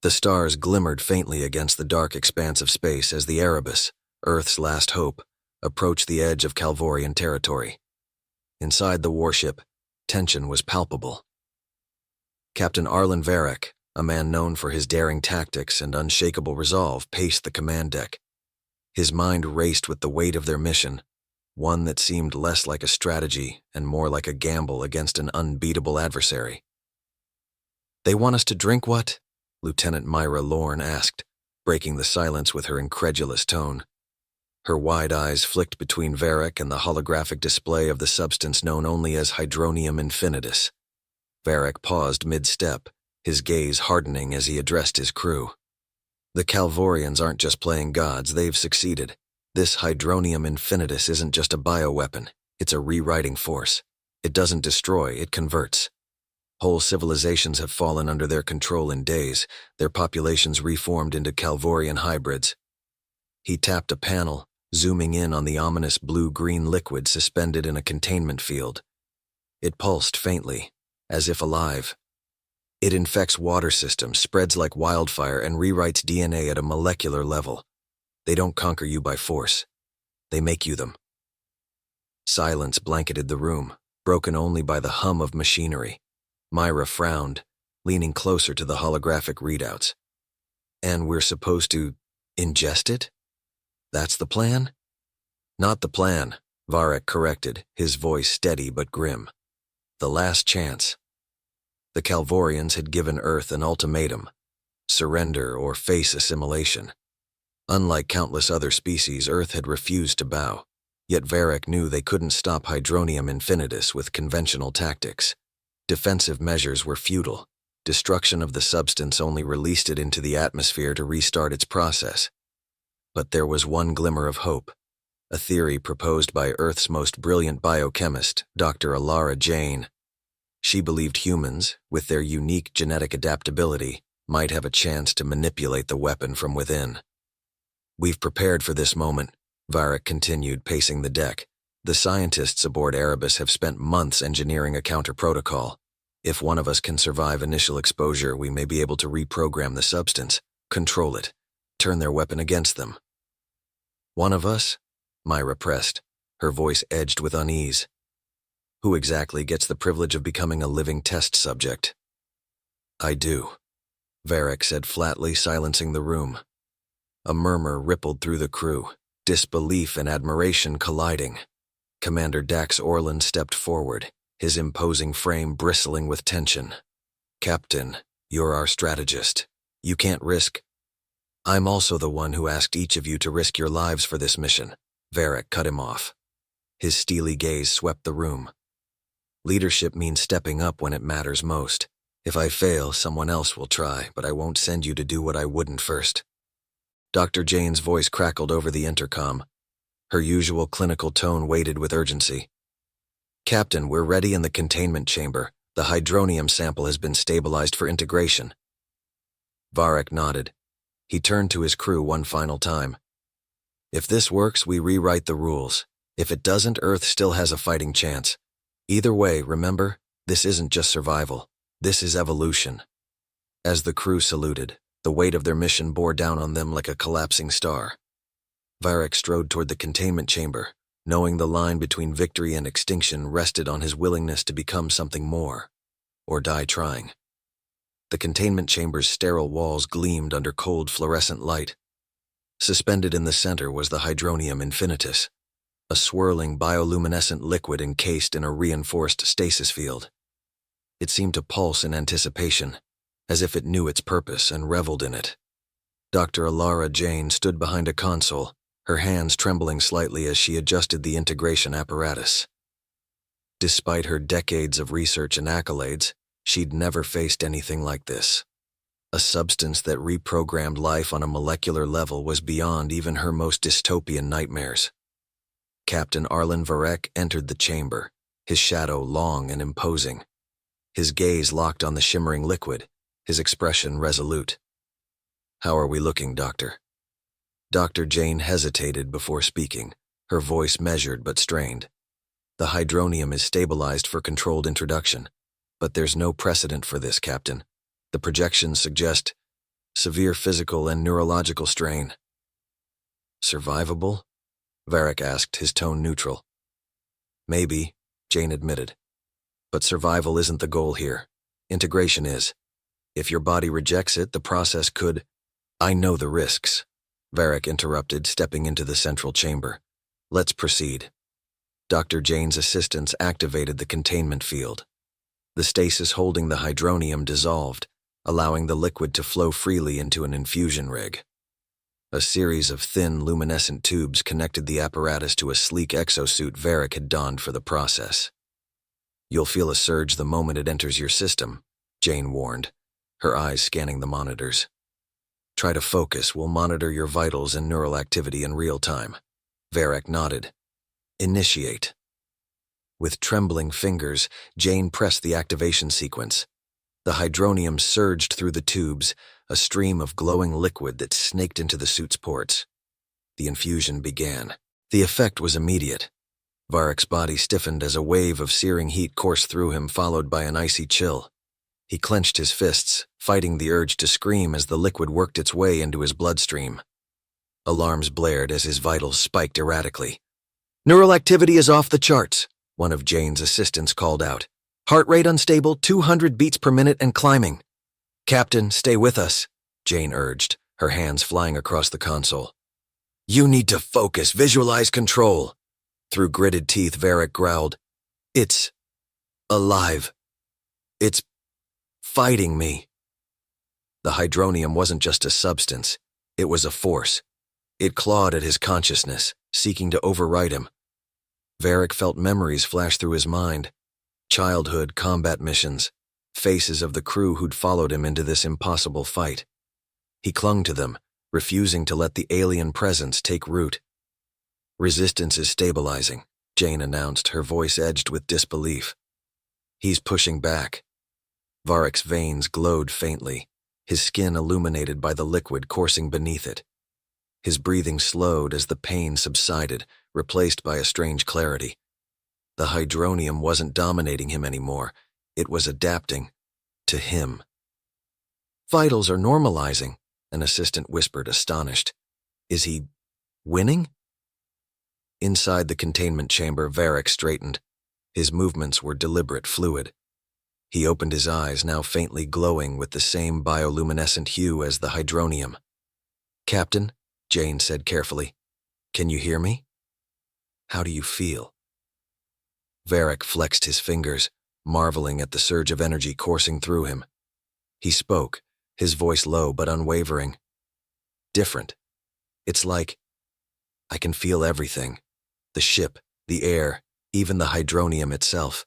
The stars glimmered faintly against the dark expanse of space as the Erebus, Earth's last hope, approached the edge of Calvorian territory. Inside the warship, tension was palpable. Captain Arlen Varek, a man known for his daring tactics and unshakable resolve, paced the command deck. His mind raced with the weight of their mission, one that seemed less like a strategy and more like a gamble against an unbeatable adversary. "They want us to drink what?" Lieutenant Myra Lorne asked, breaking the silence with her incredulous tone. Her wide eyes flicked between Varek and the holographic display of the substance known only as Hydronium Infinitus. Varek paused mid-step, his gaze hardening as he addressed his crew. "The Calvorians aren't just playing gods, they've succeeded. This Hydronium Infinitus isn't just a bioweapon, it's a rewriting force. It doesn't destroy, it converts. Whole civilizations have fallen under their control in days, their populations reformed into Calvorian hybrids." He tapped a panel, zooming in on the ominous blue-green liquid suspended in a containment field. It pulsed faintly, as if alive. "It infects water systems, spreads like wildfire, and rewrites DNA at a molecular level. They don't conquer you by force. They make you them." Silence blanketed the room, broken only by the hum of machinery. Myra frowned, leaning closer to the holographic readouts. "And we're supposed to ingest it? That's the plan?" "Not the plan," Varek corrected, his voice steady but grim. "The last chance." The Calvorians had given Earth an ultimatum: surrender or face assimilation. Unlike countless other species, Earth had refused to bow, yet Varek knew they couldn't stop Hydronium Infinitus with conventional tactics. Defensive measures were futile. Destruction of the substance only released it into the atmosphere to restart its process. But there was one glimmer of hope, a theory proposed by Earth's most brilliant biochemist, Dr. Alara Jane. She believed humans, with their unique genetic adaptability, might have a chance to manipulate the weapon from within. "We've prepared for this moment," Varek continued, pacing the deck. "The scientists aboard Erebus have spent months engineering a counter-protocol. If one of us can survive initial exposure, we may be able to reprogram the substance, control it, turn their weapon against them." "One of us?" Myra pressed, her voice edged with unease. "Who exactly gets the privilege of becoming a living test subject?" "I do," Varek said flatly, silencing the room. A murmur rippled through the crew, disbelief and admiration colliding. Commander Dax Orland stepped forward, his imposing frame bristling with tension. "Captain, you're our strategist. You can't risk—" "I'm also the one who asked each of you to risk your lives for this mission," Varek cut him off. His steely gaze swept the room. "Leadership means stepping up when it matters most. If I fail, someone else will try, but I won't send you to do what I wouldn't first." Dr. Jane's voice crackled over the intercom. Her usual clinical tone weighted with urgency. "Captain, we're ready in the containment chamber. The hydronium sample has been stabilized for integration." Varek nodded. He turned to his crew one final time. "If this works, we rewrite the rules. If it doesn't, Earth still has a fighting chance. Either way, remember, this isn't just survival. This is evolution." As the crew saluted, the weight of their mission bore down on them like a collapsing star. Varek strode toward the containment chamber, knowing the line between victory and extinction rested on his willingness to become something more, or die trying. The containment chamber's sterile walls gleamed under cold fluorescent light. Suspended in the center was the Hydronium Infinitus, a swirling bioluminescent liquid encased in a reinforced stasis field. It seemed to pulse in anticipation, as if it knew its purpose and reveled in it. Dr. Alara Jane stood behind a console, her hands trembling slightly as she adjusted the integration apparatus. Despite her decades of research and accolades, she'd never faced anything like this. A substance that reprogrammed life on a molecular level was beyond even her most dystopian nightmares. Captain Arlen Varek entered the chamber, his shadow long and imposing. His gaze locked on the shimmering liquid, his expression resolute. "How are we looking, Doctor?" Dr. Jane hesitated before speaking, her voice measured but strained. "The hydronium is stabilized for controlled introduction, but there's no precedent for this, Captain. The projections suggest—" severe physical and neurological strain. Survivable? Varek asked, his tone neutral. Maybe, Jane admitted. But survival isn't the goal here. Integration is. If your body rejects it, the process could— I know the risks, Varek interrupted, stepping into the central chamber. Let's proceed. Dr. Jane's assistants activated the containment field. The stasis holding the hydronium dissolved, allowing the liquid to flow freely into an infusion rig. A series of thin, luminescent tubes connected the apparatus to a sleek exosuit Varek had donned for the process. You'll feel a surge the moment it enters your system, Jane warned, her eyes scanning the monitors. Try to focus. We'll monitor your vitals and neural activity in real time. Varek nodded. Initiate. With trembling fingers, Jane pressed the activation sequence. The hydronium surged through the tubes, a stream of glowing liquid that snaked into the suit's ports. The infusion began. The effect was immediate. Varek's body stiffened as a wave of searing heat coursed through him, followed by an icy chill. He clenched his fists, fighting the urge to scream as the liquid worked its way into his bloodstream. Alarms blared as his vitals spiked erratically. Neural activity is off the charts, one of Jane's assistants called out. Heart rate unstable, 200 beats per minute and climbing. Captain, stay with us, Jane urged, her hands flying across the console. You need to focus, visualize control. Through gritted teeth, Varek growled. It's alive. It's fighting me. The hydronium wasn't just a substance, it was a force. It clawed at his consciousness, seeking to override him. Varek felt memories flash through his mind. Childhood combat missions, faces of the crew who'd followed him into this impossible fight. He clung to them, refusing to let the alien presence take root. Resistance is stabilizing, Jane announced, her voice edged with disbelief. He's pushing back. Varek's veins glowed faintly, his skin illuminated by the liquid coursing beneath it. His breathing slowed as the pain subsided, replaced by a strange clarity. The hydronium wasn't dominating him anymore. It was adapting to him. Vitals are normalizing, an assistant whispered, astonished. Is he winning? Inside the containment chamber, Varek straightened. His movements were deliberate, fluid. He opened his eyes, now faintly glowing with the same bioluminescent hue as the hydronium. Captain, Jane said carefully, can you hear me? How do you feel? Varek flexed his fingers, marveling at the surge of energy coursing through him. He spoke, his voice low but unwavering. Different. It's like I can feel everything. The ship, the air, even the hydronium itself.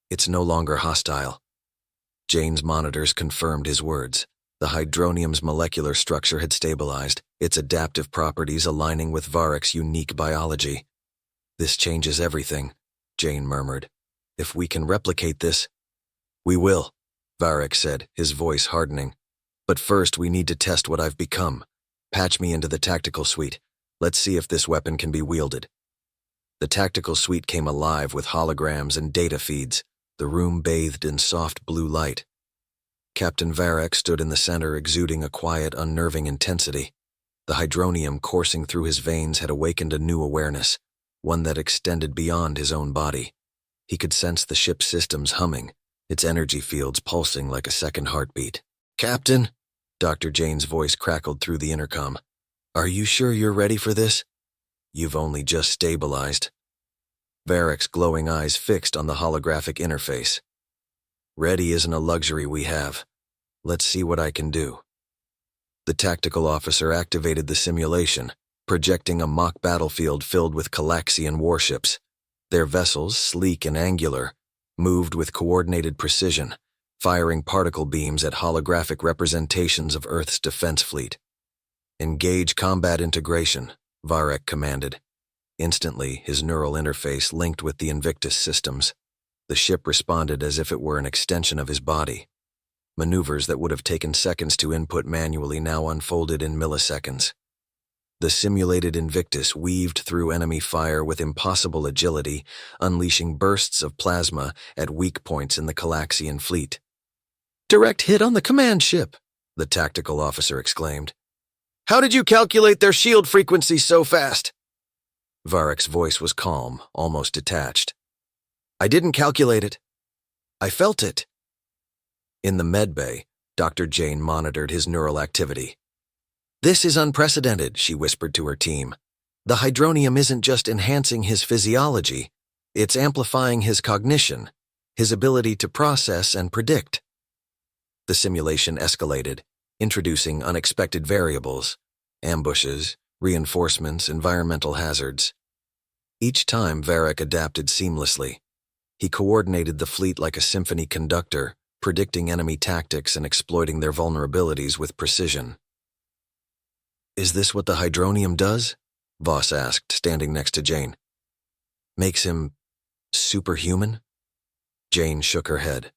It's no longer hostile. Jane's monitors confirmed his words. The hydronium's molecular structure had stabilized, its adaptive properties aligning with Varek's unique biology. This changes everything, Jane murmured. If we can replicate this, we will, Varek said, his voice hardening. But first we need to test what I've become. Patch me into the tactical suite. Let's see if this weapon can be wielded. The tactical suite came alive with holograms and data feeds, the room bathed in soft blue light. Captain Varek stood in the center, exuding a quiet, unnerving intensity. The hydronium coursing through his veins had awakened a new awareness, one that extended beyond his own body. He could sense the ship's systems humming, its energy fields pulsing like a second heartbeat. Captain, Dr. Jane's voice crackled through the intercom. Are you sure you're ready for this? You've only just stabilized. Varek's glowing eyes fixed on the holographic interface. Ready isn't a luxury we have. Let's see what I can do. The tactical officer activated the simulation, projecting a mock battlefield filled with Calaxian warships. Their vessels, sleek and angular, moved with coordinated precision, firing particle beams at holographic representations of Earth's defense fleet. Engage combat integration, Varek commanded. Instantly, his neural interface linked with the Invictus systems. The ship responded as if it were an extension of his body. Maneuvers that would have taken seconds to input manually now unfolded in milliseconds. The simulated Invictus weaved through enemy fire with impossible agility, unleashing bursts of plasma at weak points in the Calaxian fleet. Direct hit on the command ship, the tactical officer exclaimed. "How did you calculate their shield frequency so fast?" Varek's voice was calm, almost detached. "I didn't calculate it. I felt it." In the medbay, Dr. Jane monitored his neural activity. "This is unprecedented," she whispered to her team. "The hydronium isn't just enhancing his physiology, it's amplifying his cognition, his ability to process and predict." The simulation escalated, introducing unexpected variables, ambushes, reinforcements, environmental hazards. Each time, Varek adapted seamlessly. He coordinated the fleet like a symphony conductor, predicting enemy tactics and exploiting their vulnerabilities with precision. "Is this what the hydronium does?" Voss asked, standing next to Jane. "Makes him superhuman?" Jane shook her head.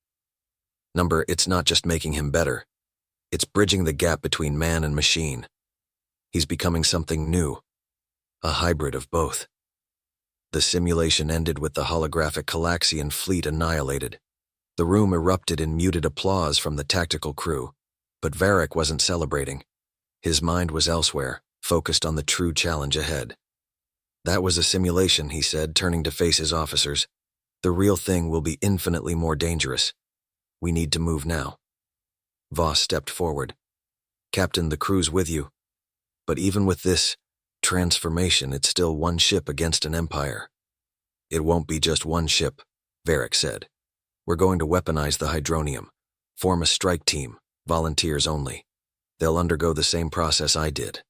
It's not just making him better. It's bridging the gap between man and machine. He's becoming something new, a hybrid of both." The simulation ended with the holographic Calaxian fleet annihilated. The room erupted in muted applause from the tactical crew, but Varek wasn't celebrating. His mind was elsewhere, focused on the true challenge ahead. "That was a simulation," he said, turning to face his officers. "The real thing will be infinitely more dangerous. We need to move now." Voss stepped forward. "Captain, the crew's with you. But even with this transformation, it's still one ship against an empire." "It won't be just one ship," Varek said. "We're going to weaponize the hydronium, form a strike team, volunteers only. They'll undergo the same process I did."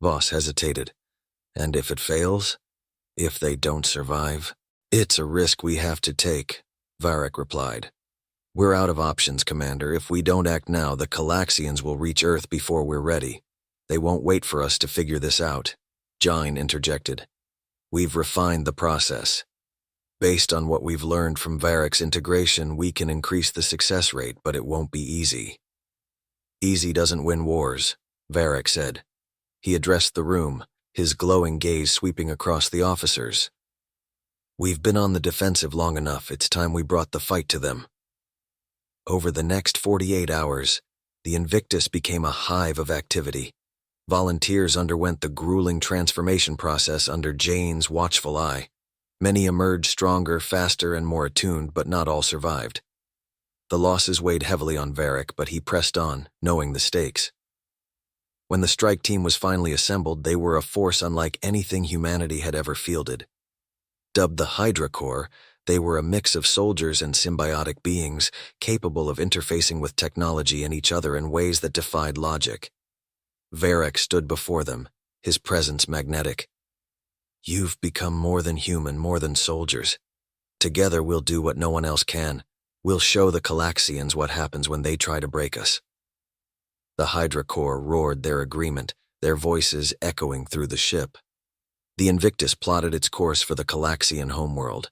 Voss hesitated. "And if it fails? If they don't survive?" "It's a risk we have to take," Varek replied. "We're out of options, Commander. If we don't act now, the Calaxians will reach Earth before we're ready. They won't wait for us to figure this out." Jane interjected. "We've refined the process. Based on what we've learned from Varek's integration, we can increase the success rate, but it won't be easy." "Easy doesn't win wars," Varek said. He addressed the room, his glowing gaze sweeping across the officers. "We've been on the defensive long enough. It's time we brought the fight to them." Over the next 48 hours, the Invictus became a hive of activity. Volunteers underwent the grueling transformation process under Jane's watchful eye. Many emerged stronger, faster, and more attuned, but not all survived. The losses weighed heavily on Varek, but he pressed on, knowing the stakes. When the strike team was finally assembled, they were a force unlike anything humanity had ever fielded. Dubbed the Hydra Corps, they were a mix of soldiers and symbiotic beings, capable of interfacing with technology and each other in ways that defied logic. Varek stood before them, his presence magnetic. "You've become more than human, more than soldiers. Together we'll do what no one else can. We'll show the Calaxians what happens when they try to break us." The Hydra Corps roared their agreement, their voices echoing through the ship. The Invictus plotted its course for the Calaxian homeworld.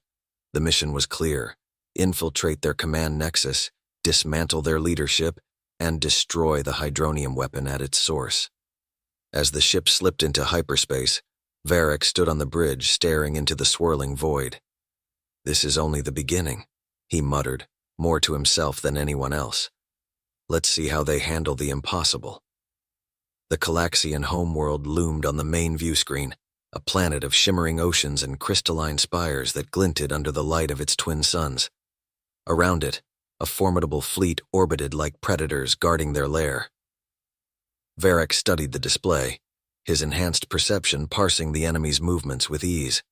The mission was clear: infiltrate their command nexus, dismantle their leadership, and destroy the hydronium weapon at its source. As the ship slipped into hyperspace, Varek stood on the bridge, staring into the swirling void. "This is only the beginning," he muttered, more to himself than anyone else. "Let's see how they handle the impossible." The Calaxian homeworld loomed on the main view screen, a planet of shimmering oceans and crystalline spires that glinted under the light of its twin suns. Around it, a formidable fleet orbited like predators guarding their lair. Varek studied the display, his enhanced perception parsing the enemy's movements with ease.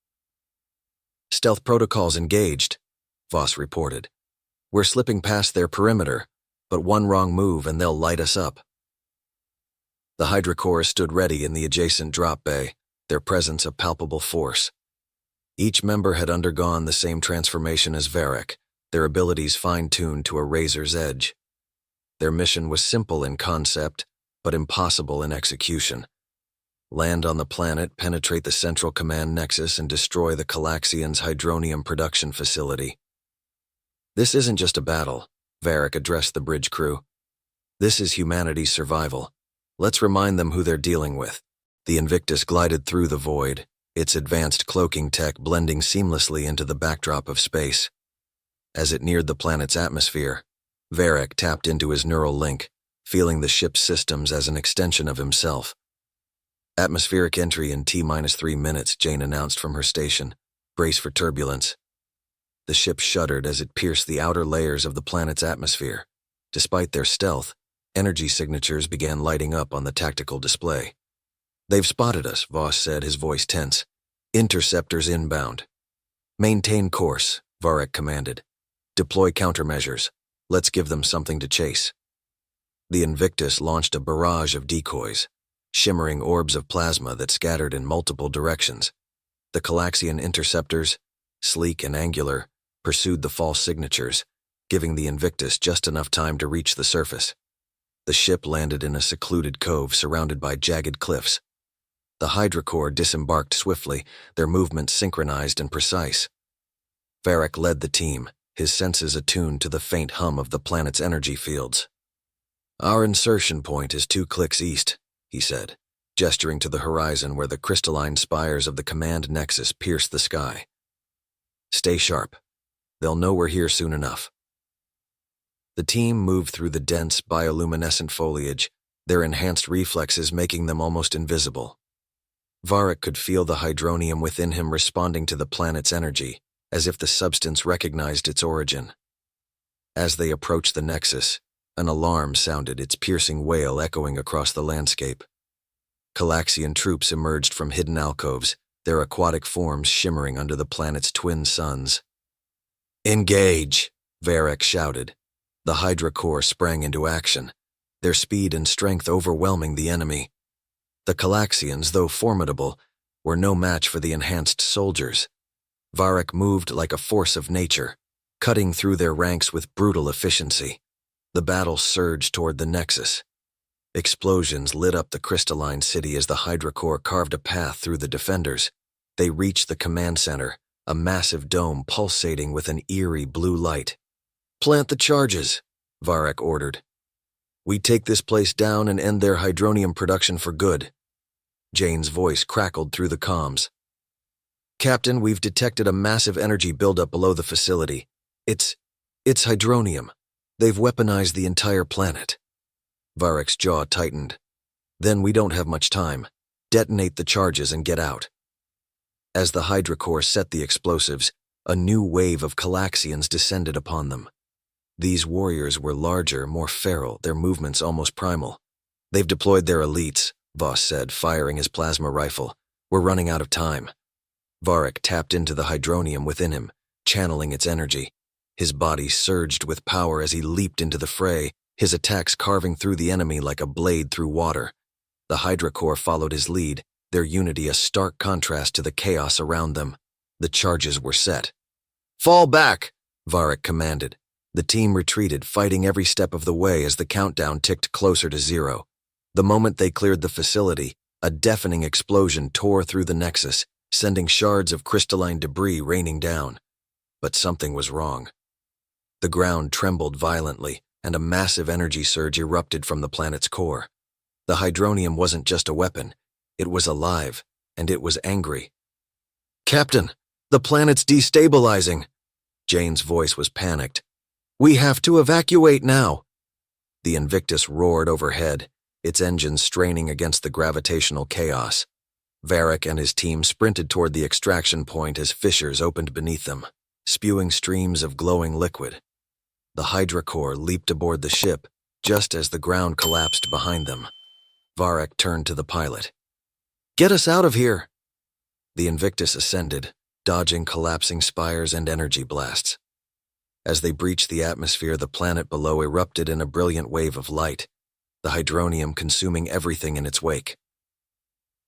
"Stealth protocols engaged," Voss reported. "We're slipping past their perimeter, but one wrong move and they'll light us up." The Hydra Corps stood ready in the adjacent drop bay, their presence a palpable force. Each member had undergone the same transformation as Varek, their abilities fine-tuned to a razor's edge. Their mission was simple in concept, but impossible in execution. Land on the planet, penetrate the central command nexus, and destroy the Calaxians' hydronium production facility. "This isn't just a battle," Varek addressed the bridge crew. "This is humanity's survival. Let's remind them who they're dealing with." The Invictus glided through the void, its advanced cloaking tech blending seamlessly into the backdrop of space. As it neared the planet's atmosphere, Varek tapped into his neural link, feeling the ship's systems as an extension of himself. Atmospheric entry in T-3 minutes, Jane announced from her station. Brace for turbulence. The ship shuddered as it pierced the outer layers of the planet's atmosphere. Despite their stealth, energy signatures began lighting up on the tactical display. "They've spotted us," Voss said, his voice tense. "Interceptors inbound." "Maintain course," Varek commanded. "Deploy countermeasures. Let's give them something to chase." The Invictus launched a barrage of decoys, shimmering orbs of plasma that scattered in multiple directions. The Calaxian interceptors, sleek and angular, pursued the false signatures, giving the Invictus just enough time to reach the surface. The ship landed in a secluded cove surrounded by jagged cliffs. The Hydra Corps disembarked swiftly, their movements synchronized and precise. Varek led the team, his senses attuned to the faint hum of the planet's energy fields. "Our insertion point is 2 clicks east," he said, gesturing to the horizon where the crystalline spires of the command nexus pierced the sky. "Stay sharp. They'll know we're here soon enough." The team moved through the dense, bioluminescent foliage, their enhanced reflexes making them almost invisible. Varek could feel the hydronium within him responding to the planet's energy, as if the substance recognized its origin. As they approached the nexus, an alarm sounded, its piercing wail echoing across the landscape. Calaxian troops emerged from hidden alcoves, their aquatic forms shimmering under the planet's twin suns. "Engage!" Varek shouted. The Hydra Corps sprang into action, their speed and strength overwhelming the enemy. The Calaxians, though formidable, were no match for the enhanced soldiers. Varek moved like a force of nature, cutting through their ranks with brutal efficiency. The battle surged toward the nexus. Explosions lit up the crystalline city as the Hydra Corps carved a path through the defenders. They reached the command center, a massive dome pulsating with an eerie blue light. "Plant the charges," Varek ordered. "We take this place down and end their hydronium production for good." Jane's voice crackled through the comms. "Captain, we've detected a massive energy buildup below the facility. It's hydronium. They've weaponized the entire planet." Varek's jaw tightened. "Then we don't have much time. Detonate the charges and get out." As the Hydra Corps set the explosives, a new wave of Calaxians descended upon them. These warriors were larger, more feral, their movements almost primal. "They've deployed their elites," Voss said, firing his plasma rifle. "We're running out of time." Varek tapped into the hydronium within him, channeling its energy. His body surged with power as he leaped into the fray, his attacks carving through the enemy like a blade through water. The Hydra Corps followed his lead, their unity a stark contrast to the chaos around them. The charges were set. "Fall back!" Varek commanded. The team retreated, fighting every step of the way as the countdown ticked closer to 0. The moment they cleared the facility, a deafening explosion tore through the nexus, sending shards of crystalline debris raining down. But something was wrong. The ground trembled violently, and a massive energy surge erupted from the planet's core. The hydronium wasn't just a weapon. It was alive, and it was angry. "Captain, the planet's destabilizing!" Jane's voice was panicked. "We have to evacuate now!" The Invictus roared overhead, its engines straining against the gravitational chaos. Varek and his team sprinted toward the extraction point as fissures opened beneath them, spewing streams of glowing liquid. The Hydra Corps leaped aboard the ship just as the ground collapsed behind them. Varek turned to the pilot. "Get us out of here!" The Invictus ascended, dodging collapsing spires and energy blasts. As they breached the atmosphere, the planet below erupted in a brilliant wave of light, the hydronium consuming everything in its wake.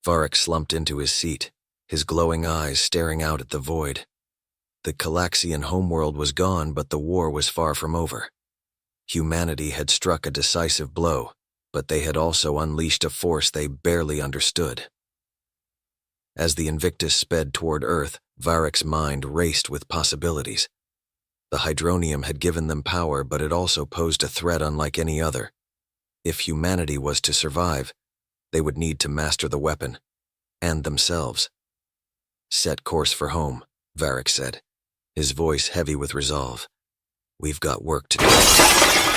Varek slumped into his seat, his glowing eyes staring out at the void. The Calaxian homeworld was gone, but the war was far from over. Humanity had struck a decisive blow, but they had also unleashed a force they barely understood. As the Invictus sped toward Earth, Varek's mind raced with possibilities. The hydronium had given them power, but it also posed a threat unlike any other. If humanity was to survive, they would need to master the weapon, and themselves. "Set course for home," Varek said, his voice heavy with resolve. "We've got work to do."